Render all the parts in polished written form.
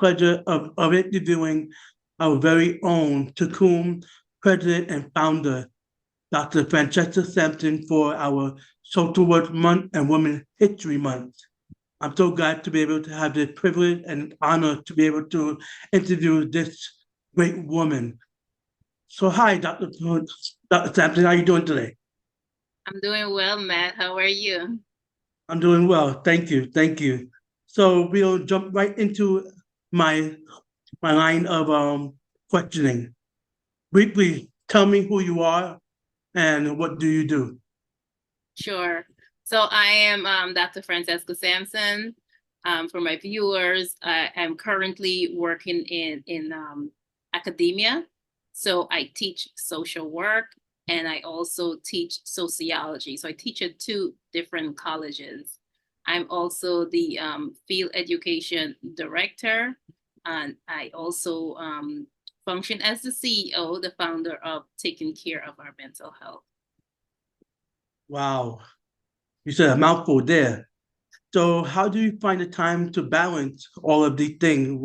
pleasure of interviewing our very own Tacom president and founder, Dr. Francesca Sampson, for our Social Work Month and Women's History Month. I'm so glad to be able to have the privilege and honor to be able to interview this great woman. So hi, Dr. Sampson, how are you doing today? I'm doing well, Matt. How are you? I'm doing well. Thank you. Thank you. So we'll jump right into my my line of questioning. Briefly, tell me who you are and what do you do? Sure. So I am Dr. Francesca Sampson. For my viewers, I am currently working in academia. So I teach social work and I also teach sociology. So I teach at two different colleges. I'm also the field education director, and I also function as the CEO, the founder of Taking Care of Our Mental Health. Wow, you said a mouthful there. So how do you find the time to balance all of these things,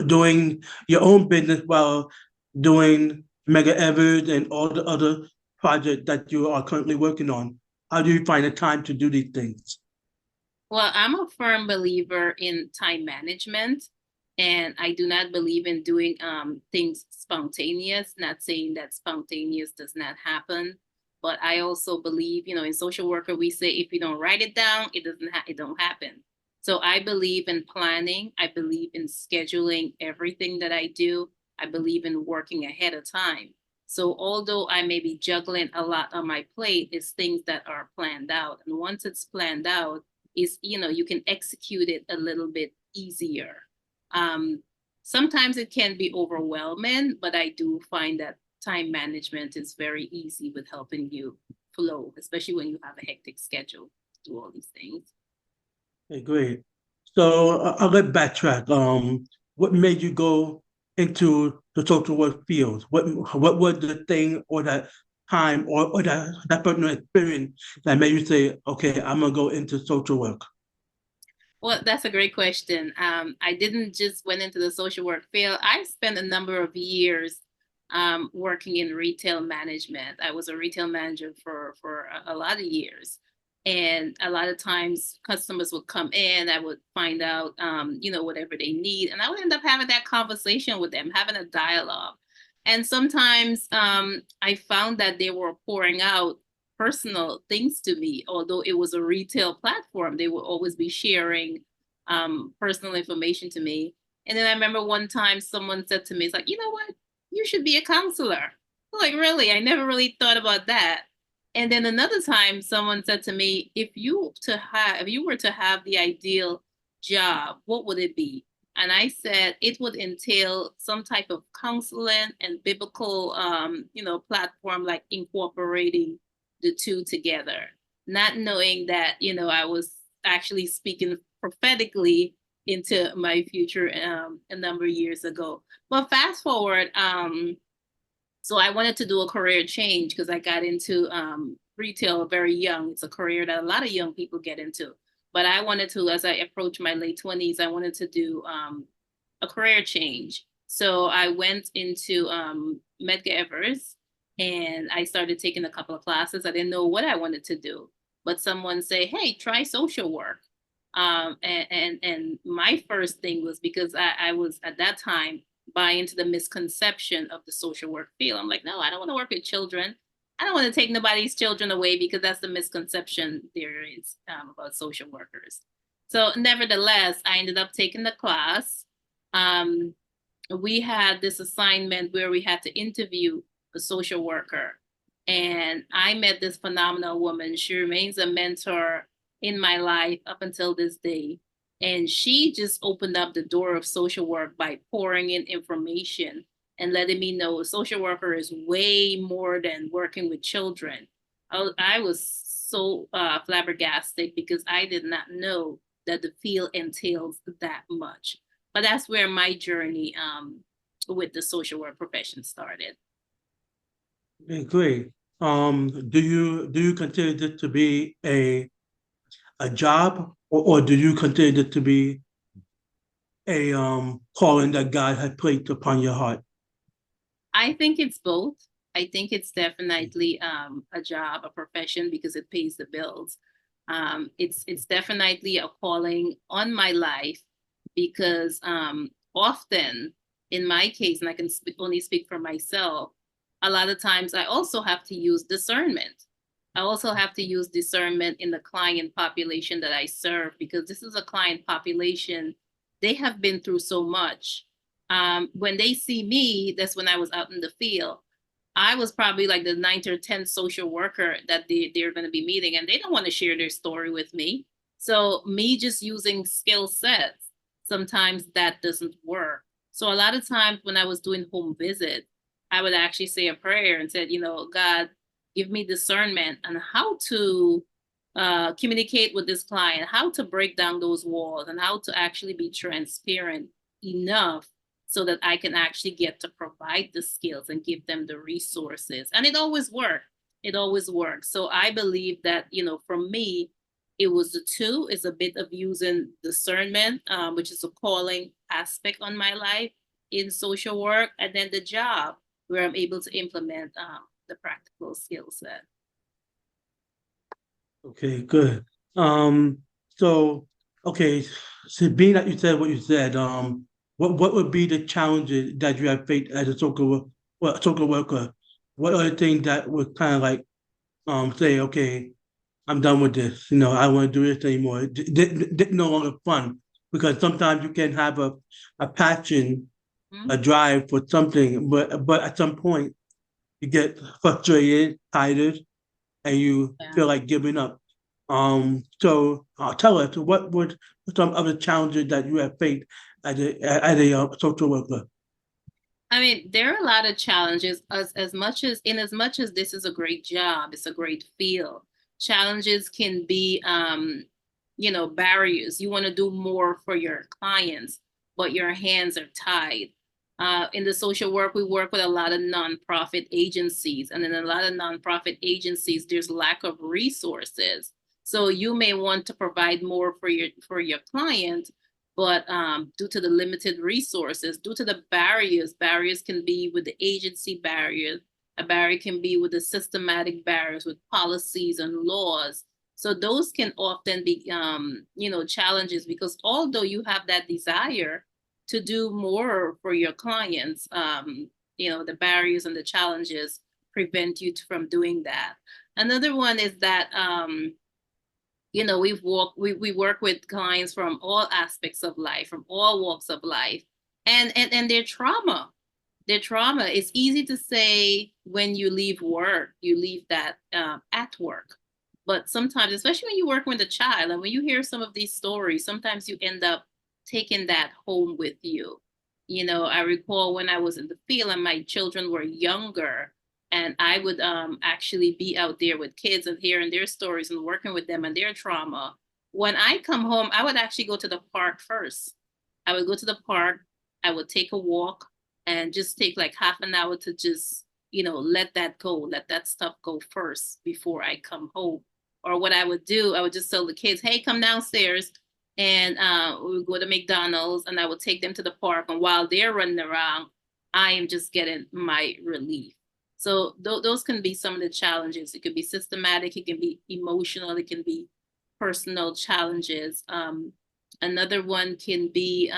doing your own business while doing Mega Evers and all the other projects that you are currently working on? How do you find the time to do these things? Well, I'm a firm believer in time management, and I do not believe in doing things spontaneous. Not saying that spontaneous does not happen, but I also believe, in social worker we say if you don't write it down, it don't happen. So I believe in planning. I believe in scheduling everything that I do. I believe in working ahead of time. So although I may be juggling a lot on my plate, it's things that are planned out, and once it's planned out is you can execute it a little bit easier. um, Sometimes it can be overwhelming, but I do find that time management is very easy with helping you flow, especially when you have a hectic schedule to do all these things. Okay, great. So I'll let backtrack. What made you go into the social work field? What was the thing or that time or that personal experience that made you say, okay, I'm gonna go into social work? Well, that's a great question. I didn't just went into the social work field. I spent a number of years working in retail management. I was a retail manager for a lot of years, and a lot of times customers would come in. I would find out, whatever they need, and I would end up having that conversation with them, having a dialogue. And sometimes I found that they were pouring out personal things to me. Although it was a retail platform, they would always be sharing personal information to me. And then I remember one time someone said to me, it's like, you know what? You should be a counselor. I'm like, really? I never really thought about that. And then another time someone said to me, if you were to have the ideal job, what would it be? And I said it would entail some type of counseling and biblical platform, like incorporating the two together, not knowing that, I was actually speaking prophetically into my future a number of years ago. But fast forward, so I wanted to do a career change because I got into retail very young. It's a career that a lot of young people get into. But I wanted to, as I approached my late 20s, I wanted to do a career change. So I went into Medgar Evers and I started taking a couple of classes. I didn't know what I wanted to do, but someone say, "Hey, try social work." And my first thing was because I was at that time buying into the misconception of the social work field. I'm like, no, I don't want to work with children. I don't want to take nobody's children away because that's the misconception there is about social workers. So, nevertheless, I ended up taking the class. Um, we had this assignment where we had to interview a social worker. And I met this phenomenal woman. She remains a mentor in my life up until this day. And she just opened up the door of social work by pouring in information and letting me know a social worker is way more than working with children. I was so flabbergasted because I did not know that the field entails that much. But that's where my journey with the social work profession started. Okay, great. Do you consider this to be a job or do you consider it to be a calling that God had placed upon your heart? I think it's both. I think it's definitely a job, a profession, because it pays the bills. It's definitely a calling on my life because often, in my case, and I can only speak for myself, a lot of times I also have to use discernment. I also have to use discernment in the client population that I serve because this is a client population. They have been through so much. When they see me, that's when I was out in the field. I was probably like the ninth or 10th social worker that they're going to be meeting, and they don't want to share their story with me. So, me just using skill sets, sometimes that doesn't work. So, a lot of times when I was doing home visits, I would actually say a prayer and said, God, give me discernment on how to communicate with this client, how to break down those walls, and how to actually be transparent enough so that I can actually get to provide the skills and give them the resources. And it always worked. It always works. So I believe that, for me, it was the two is a bit of using discernment, which is a calling aspect on my life in social work, and then the job where I'm able to implement the practical skill set. Okay, good. So okay, so being that you said what you said, what would be the challenges that you have faced as a social worker? What are the things that would kind of like say, okay, I'm done with this. I don't want to do this anymore. It's no longer fun because sometimes you can have a passion, Mm-hmm. a drive for something, but at some point you get frustrated, tired, and you feel like giving up. So tell us what would some other challenges that you have faced as a social worker? I mean, there are a lot of challenges as much as this is a great job, it's a great field. Challenges can be barriers. You want to do more for your clients, but your hands are tied. In the social work, we work with a lot of nonprofit agencies, and in a lot of nonprofit agencies, there's lack of resources. So you may want to provide more for your client, but due to the limited resources, due to the barriers can be with the agency barriers, a barrier can be with the systematic barriers with policies and laws. So those can often be, challenges because although you have that desire to do more for your clients, the barriers and the challenges prevent you from doing that. Another one is that, we work with clients from all aspects of life, from all walks of life, and their trauma. Their trauma. It's easy to say when you leave work, you leave that at work. But sometimes, especially when you work with a child, and when you hear some of these stories, sometimes you end up taking that home with you. I recall when I was in the field and my children were younger, and I would actually be out there with kids and hearing their stories and working with them and their trauma. When I come home, I would actually go to the park first. I would go to the park, I would take a walk and just take like half an hour to just, let that go, let that stuff go first before I come home. Or what I would do, I would just tell the kids, hey, come downstairs and we would go to McDonald's and I would take them to the park. And while they're running around, I am just getting my relief. So those can be some of the challenges. It could be systematic, it can be emotional, it can be personal challenges. Another one can be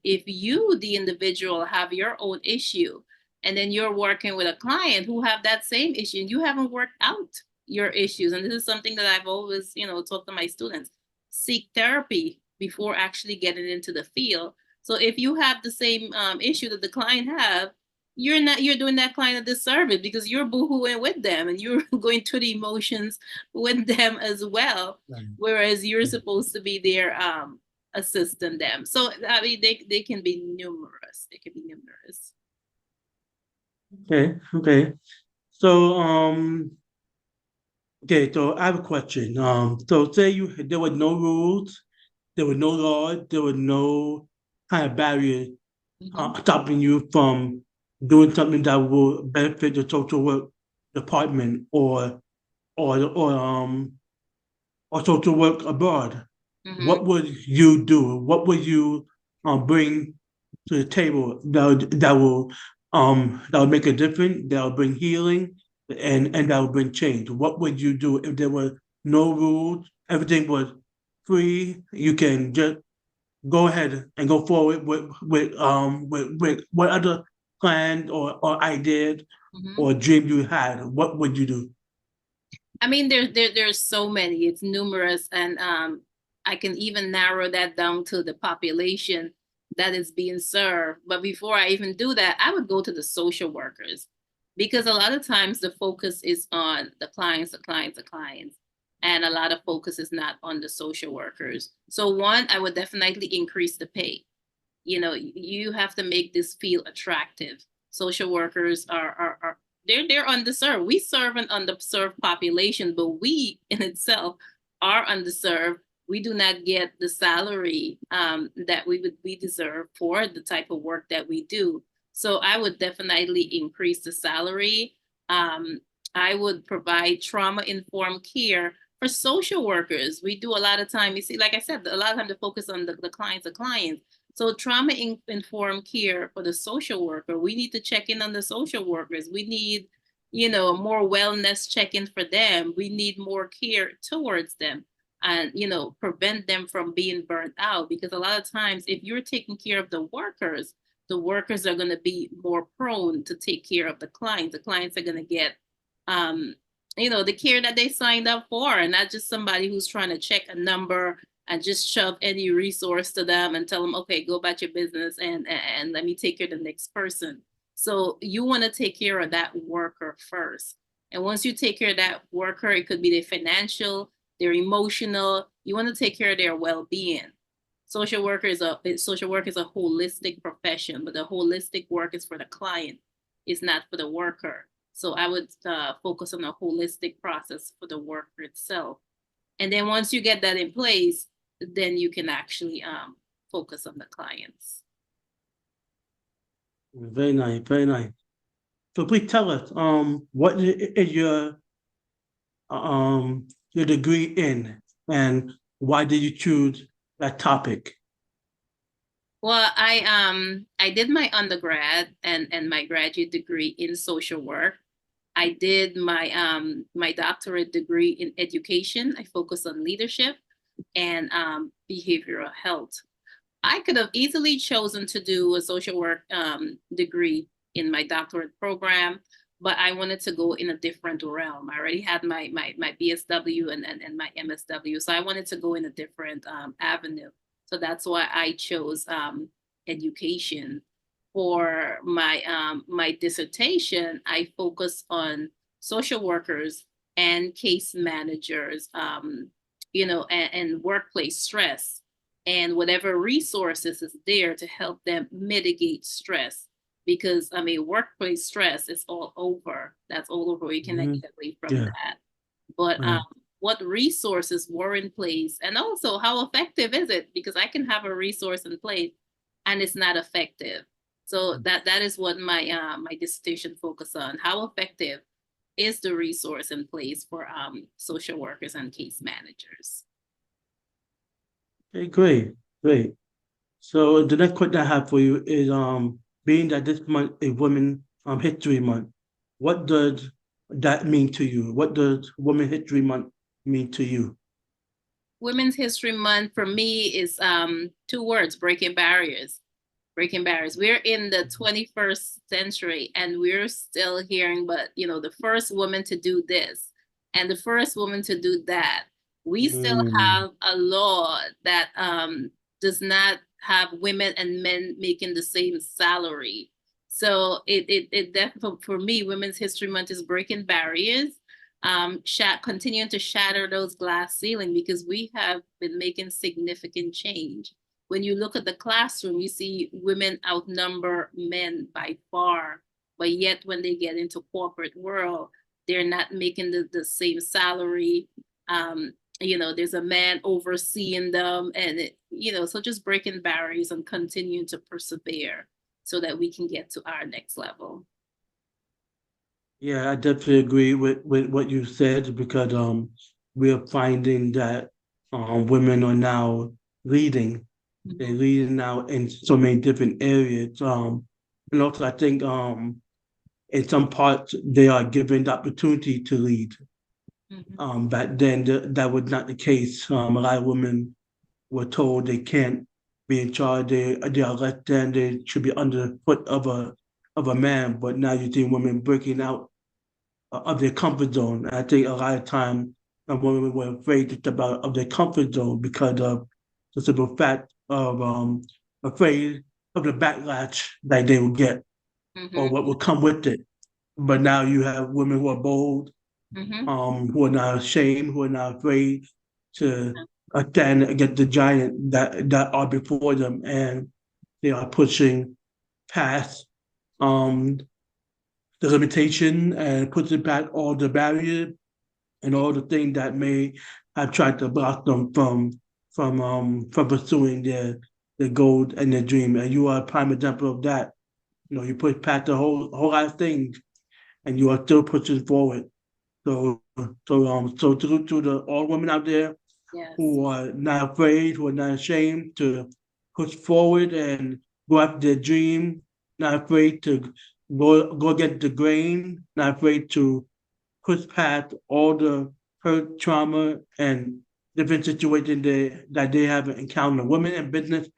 if you, the individual, have your own issue, and then you're working with a client who have that same issue, and you haven't worked out your issues. And this is something that I've always, taught to my students: seek therapy before actually getting into the field. So if you have the same issue that the client have, you're doing that client a disservice because you're boohooing with them and you're going through the emotions with them as well. Whereas you're supposed to be there assisting them. So I mean they can be numerous. They can be numerous. Okay. So okay, so I have a question. So say there were no rules, there were no laws, there were no kind of barriers stopping you from doing something that will benefit the social work department or or um or social work abroad. Mm-hmm. What would you do? What would you bring to the table that will make a difference, that will bring healing, and that will bring change? What would you do if there were no rules, everything was free? You can just go ahead and go forward with what other plans or ideas Mhm. or dream you had. What would you do? I mean, there's so many. It's numerous, and I can even narrow that down to the population that is being served. But before I even do that, I would go to the social workers, because a lot of times the focus is on the clients, the clients, the clients, and a lot of focus is not on the social workers. So one, I would definitely increase the pay. You have to make this feel attractive. Social workers are they're underserved. We serve an underserved population, but we in itself are underserved. We do not get the salary that we deserve for the type of work that we do. So I would definitely increase the salary. Um, I would provide trauma informed care for social workers. We do a lot of time. You see, like I said, a lot of time to focus on the clients. So trauma informed care for the social worker. We need to check in on the social workers. We need, more wellness check-in for them. We need more care towards them and, prevent them from being burnt out. Because a lot of times, if you're taking care of the workers are going to be more prone to take care of the clients. The clients are going to get, um, the care that they signed up for, and not just somebody who's trying to check a number and just shove any resource to them and tell them, okay, go about your business and let me take care of the next person. So you want to take care of that worker first. And once you take care of that worker, it could be their financial, their emotional. You want to take care of their well-being. Social work is a holistic profession, but the holistic work is for the client. It's not for the worker. So I would focus on a holistic process for the worker itself. And then once you get that in place, then you can actually focus on the clients. Very nice, very nice. So please tell us, what is your degree in, and why did you choose that topic? Well, I did my undergrad and my graduate degree in social work. I did my doctorate degree in education. I focus on leadership and behavioral health. I could have easily chosen to do a social work degree in my doctorate program, but I wanted to go in a different realm. I already had my BSW and my MSW, so I wanted to go in a different avenue. So that's why I chose education. For my dissertation, I focus on social workers and case managers, and workplace stress and whatever resources is there to help them mitigate stress. Because I mean, workplace stress is all over. That's all over. We cannot Hmm. get away from Yeah, that. But right. what resources were in place, and also how effective is it? Because I can have a resource in place and it's not effective. So that is what my dissertation focus on. How effective is the resource in place for social workers and case managers? Okay, great, great. So the next question I have for you is, being that this month is Women History Month, what does that mean to you? What does Women History Month mean to you? Women's History Month for me is two words: breaking barriers. Breaking barriers. We're in the 21st century and we're still hearing, but the first woman to do this and the first woman to do that. We still Mm, have a law that does not have women and men making the same salary. So it definitely, for me, Women's History Month is breaking barriers, continuing to shatter those glass ceiling, because we have been making significant change. When you look at the classroom, you see women outnumber men by far, but yet when they get into corporate world, they're not making the same salary. There's a man overseeing them, and so just breaking barriers and continuing to persevere so that we can get to our next level. yeah, I definitely agree with what you said, because we are finding that women are now leading. They're Mhm. leading now in so many different areas. And also I think in some parts they are given the opportunity to lead. Mhm. Back then that was not the case. A lot of women were told they can't be in charge. They are less than. They should be under the foot of a man. But now you see women breaking out of their comfort zone. And I think a lot of times women were afraid to step out of their comfort zone because of the simple fact of afraid of the backlash that they would get or Mhm. what would come with it. But now you have women who are bold, Mhm. who are not ashamed, who are not afraid to stand against the giant that are before them, and they are pushing past um, the limitation and pushing back all the barriers and all the things that may have tried to block them from pursuing their goal and their dream. And you are a prime example of that. You know, you push past the whole lot of things, and you are still pushing forward. So to the all women out there Yes. who are not afraid, who are not ashamed to push forward and go after their dream, not afraid to go get the grain, not afraid to push past all the hurt, trauma, and different situations that they have encountered. Women in business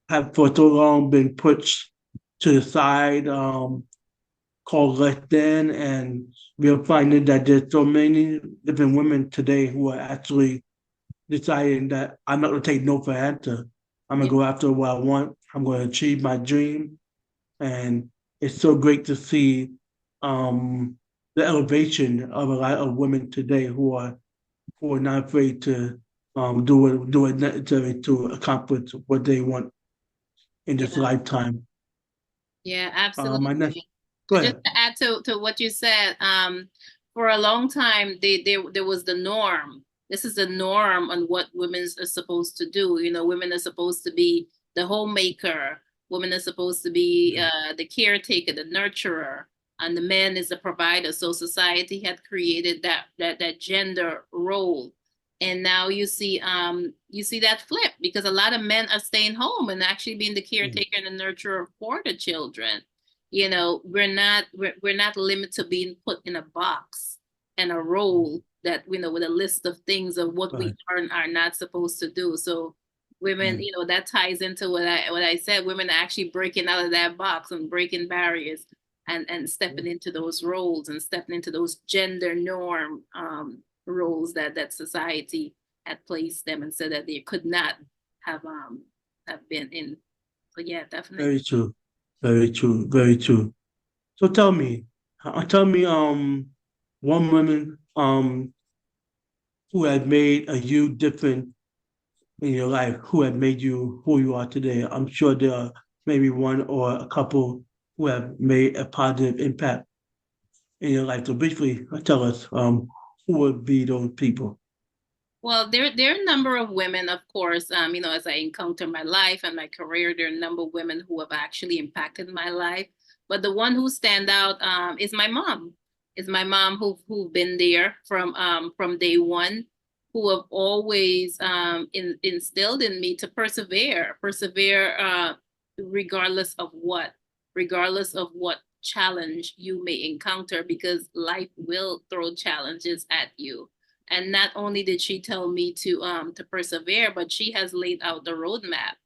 have for so long been pushed to the side, called less than, and we're finding that there's so many different women today who are actually deciding that I'm not going to take no for an answer. I'm going Yeah. to go after what I want. I'm going to achieve my dream. And it's so great to see um, the elevation of a lot of women today who are not afraid to do it necessary to accomplish what they want in this Yeah. lifetime. Yeah. My next, Absolutely. go Just ahead. to add to what you said, for a long time, there was the norm. This is the norm on what women are supposed to do. You know, women are supposed to be the homemaker. Women are supposed to be the caretaker, the nurturer, and the man is the provider. So society had created that gender role, and now you see that flip because a lot of men are staying home and actually being the Mm, caretaker and the nurturer for the children. You know, we're not limited to being put in a box and a role that, you know, with a list of things of what we right, are and are not supposed to do. So women, right, you know, that ties into what I said. Women are actually breaking out of that box and breaking barriers and stepping into those roles and stepping into those gender norm roles that society had placed them and said that they could not have have been in. So yeah, definitely. very true, very true, very true. So tell me, one woman who had made a huge difference in your life, who have made you who you are today. I'm sure there are maybe one or a couple who have made a positive impact in your life. So briefly, tell us who would be those people. Well, there are a number of women, of course. You know, as I encounter my life and my career, there are a number of women who have actually impacted my life. But the one who stand out is my mom. Is my mom who've been there from day one, who have always instilled in me to persevere regardless of what challenge you may encounter, because life will throw challenges at you. And not only did she tell me to persevere, but she has laid out the roadmap,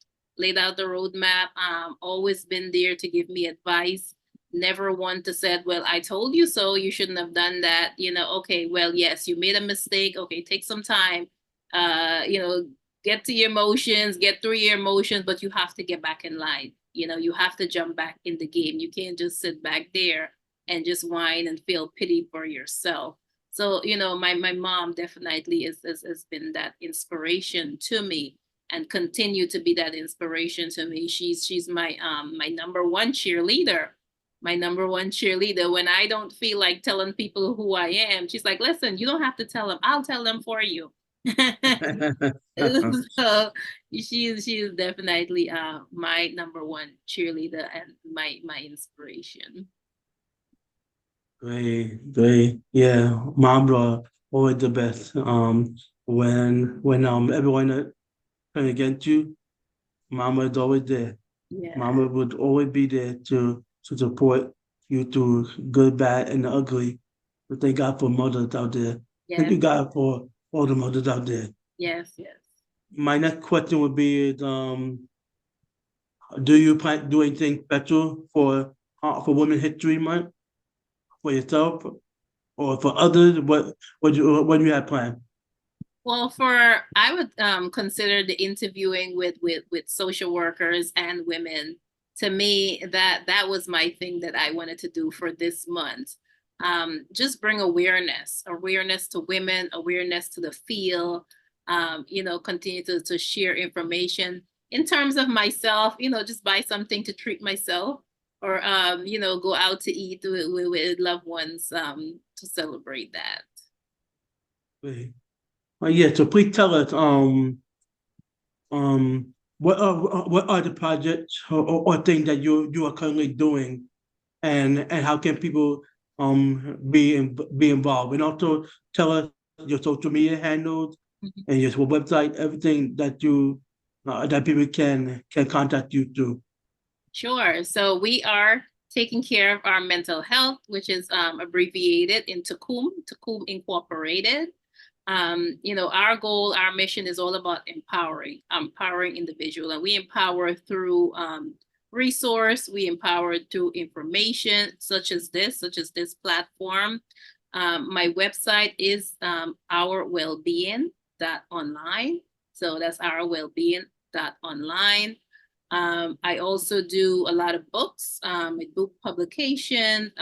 always been there to give me advice. Never one to said, well, I told you so, you shouldn't have done that. You know, okay, well, yes, you made a mistake. Okay, take some time. You know, get to your emotions, get through your emotions, but you have to get back in line. You know, you have to jump back in the game. You can't just sit back there and just whine and feel pity for yourself. So, you know, my mom definitely has been that inspiration to me and continue to be that inspiration to me. She's my number one cheerleader. My number one cheerleader. When I don't feel like telling people who I am, she's like, listen, you don't have to tell them. I'll tell them for you. So she is definitely my number one cheerleader and my inspiration. Great, great. Yeah, moms are always the best. When everyone turn against you, Mama is always there. Yeah. Mama would always be there to support you through good, bad, and the ugly. But thank God for mothers out there. Thank Yes. you, God, for all the mothers out there. Yes. Yes. My next question would be, do you plan to do anything special for Women's History Month for yourself or for others? What do you have planned? Well, I would consider the interviewing with social workers and women. To me, that was my thing that I wanted to do for this month. Just bring awareness to women, awareness to the field. Continue to share information in terms of myself. Just buy something to treat myself, or go out to eat with loved ones to celebrate that. Great. Yeah, so please tell us, what are the projects or things that you are currently doing, and how can people be involved, and also tell us your social media handles Mhm. and your website, everything that you that people can contact you through. Sure. So we are taking care of our mental health, which is abbreviated in Tacom Incorporated. Our goal, our mission is all about empowering individual, and we empower through resource, we empower through information such as this platform. My website is ourwellbeing.online. So that's ourwellbeing.online. I also do a lot of books, book publication,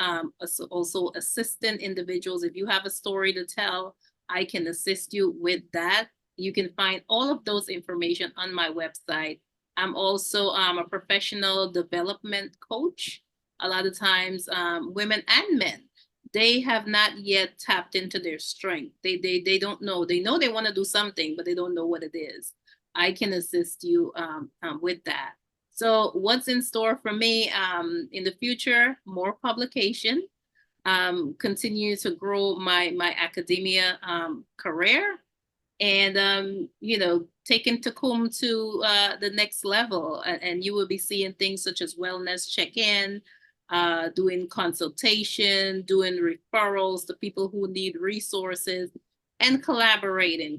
also assistant individuals. If you have a story to tell, I can assist you with that. You can find all of those information on my website. I'm also a professional development coach. A lot of times, women and men, they have not yet tapped into their strength. They don't know. They know they want to do something, but they don't know what it is. I can assist you with that. So what's in store for me in the future? More publication, continue to grow my academia career, and taking Tacom to the next level. And you will be seeing things such as wellness check-in, doing consultation, doing referrals to people who need resources, and collaborating.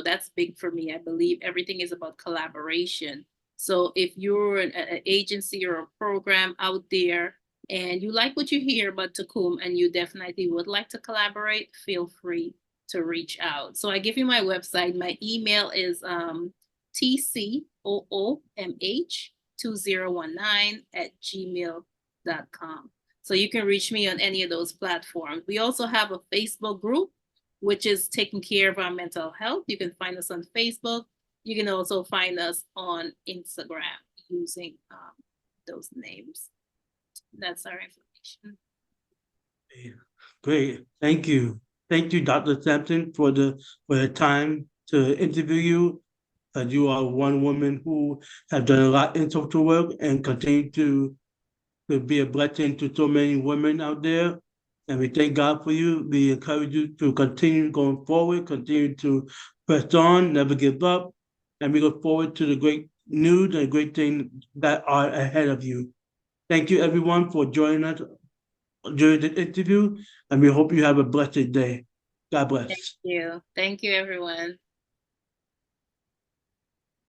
That's big for me. I believe everything is about collaboration. So if you're an agency or a program out there and you like what you hear about Tacom and you definitely would like to collaborate, feel free to reach out. So I give you my website. My email is tcoomh2019@gmail.com. So you can reach me on any of those platforms. We also have a Facebook group, which is taking care of our mental health. You can find us on Facebook. You can also find us on Instagram using those names. That's our information. Great, thank you. Thank you, Dr. Sampson, for the time to interview you. You are one woman who have done a lot in social work and continue to be a blessing to so many women out there. And we thank God for you. We encourage you to continue going forward, continue to press on, never give up. And we look forward to the great news and great things that are ahead of you. Thank you, everyone, for joining us during the interview, and we hope you have a blessed day. God bless. Thank you. Thank you, everyone.